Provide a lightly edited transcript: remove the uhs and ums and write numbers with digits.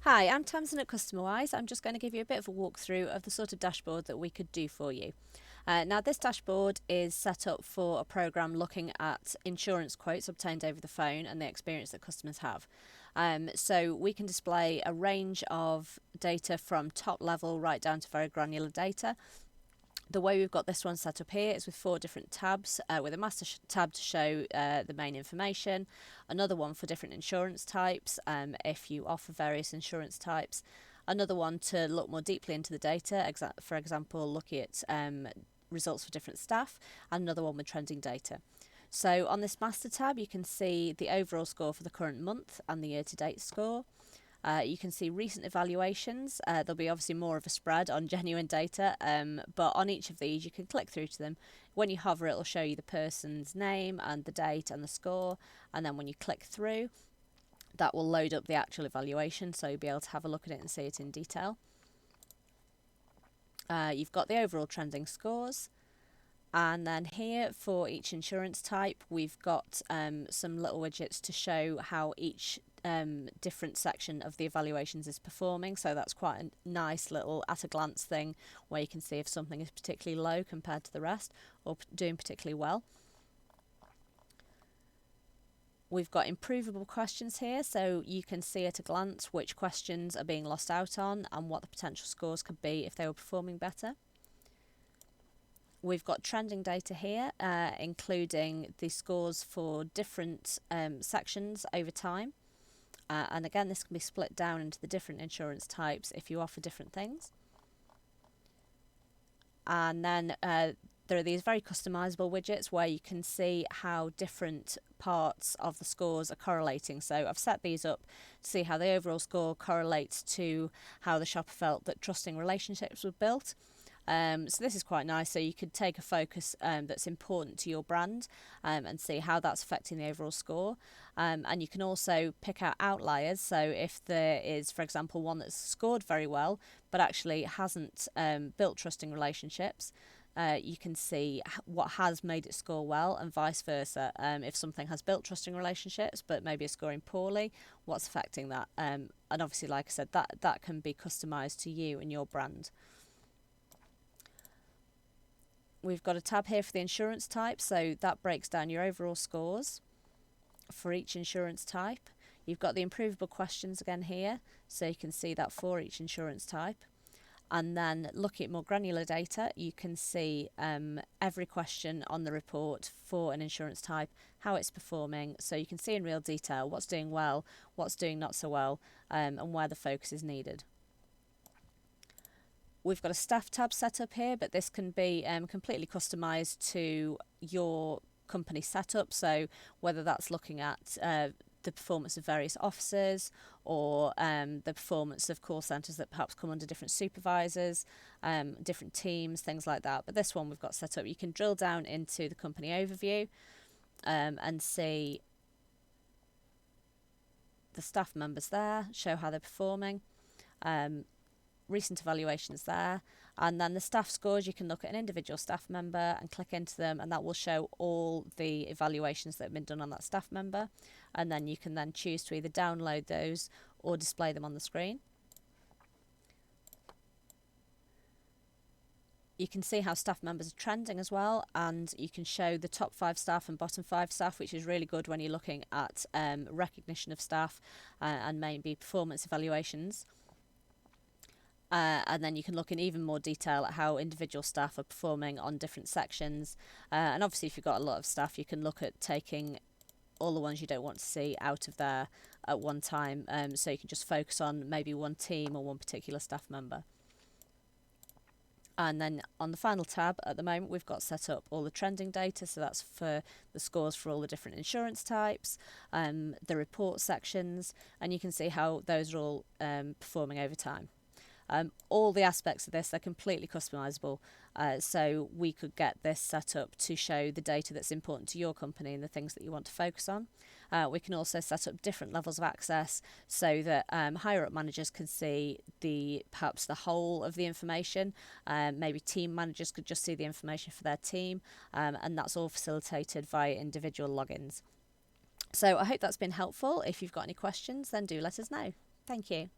Hi, I'm Tamsin at Customerwise. I'm just going to give you a bit of a walkthrough of the sort of dashboard that we could do for you. Now, this dashboard is set up for a program looking at insurance quotes obtained over the phone and the experience that customers have. So we can display a range of data from top level right down to very granular data. The way we've got this one set up here is with 4 different tabs, with a master tab to show the main information, another one for different insurance types, if you offer various insurance types, another one to look more deeply into the data, for example, looking at results for different staff, and another one with trending data. So on this master tab, you can see the overall score for the current month and the year-to-date score. You can see recent evaluations. There'll be obviously more of a spread on genuine data, but on each of these you can click through to them. When you hover, it'll show you the person's name and the date and the score, and then when you click through, that will load up the actual evaluation, so you'll be able to have a look at it and see it in detail. You've got the overall trending scores, and then here for each insurance type we've got some little widgets to show how each different section of the evaluations is performing. So that's quite a nice little at a glance thing where you can see if something is particularly low compared to the rest or doing particularly well. We've got improvable questions here, so you can see at a glance which questions are being lost out on and what the potential scores could be if they were performing better. We've got trending data here, including the scores for different sections over time. And again, this can be split down into the different insurance types if you offer different things. And then there are these very customizable widgets where you can see how different parts of the scores are correlating. So I've set these up to see how the overall score correlates to how the shopper felt that trusting relationships were built. So this is quite nice. So you could take a focus that's important to your brand and see how that's affecting the overall score. And you can also pick out outliers. So if there is, for example, one that's scored very well but actually hasn't built trusting relationships, you can see what has made it score well and vice versa. If something has built trusting relationships but maybe is scoring poorly, what's affecting that? And obviously, like I said, that can be customized to you and your brand. We've got a tab here for the insurance type, so that breaks down your overall scores for each insurance type. You've got the improvable questions again here, so you can see that for each insurance type. And then looking at more granular data, you can see every question on the report for an insurance type, how it's performing, so you can see in real detail what's doing well, what's doing not so well, and where the focus is needed. We've got a staff tab set up here, but this can be completely customised to your company setup. So whether that's looking at the performance of various officers or the performance of call centres that perhaps come under different supervisors, different teams, things like that. But this one we've got set up. You can drill down into the company overview and see the staff members there, show how they're performing. Recent evaluations there, and then the staff scores. You can look at an individual staff member and click into them, and that will show all the evaluations that have been done on that staff member, and then you can then choose to either download those or display them on the screen. You can see how staff members are trending as well, and you can show the top 5 staff and bottom 5 staff, which is really good when you're looking at recognition of staff and maybe performance evaluations. And then you can look in even more detail at how individual staff are performing on different sections. And obviously, if you've got a lot of staff, you can look at taking all the ones you don't want to see out of there at one time. So you can just focus on maybe one team or one particular staff member. And then on the final tab at the moment, we've got set up all the trending data. So that's for the scores for all the different insurance types, the report sections, and you can see how those are all performing over time. All the aspects of this are completely customizable, so we could get this set up to show the data that's important to your company and the things that you want to focus on. We can also set up different levels of access so that higher up managers can see perhaps the whole of the information. Maybe team managers could just see the information for their team, and that's all facilitated via individual logins. So I hope that's been helpful. If you've got any questions, then do let us know. Thank you.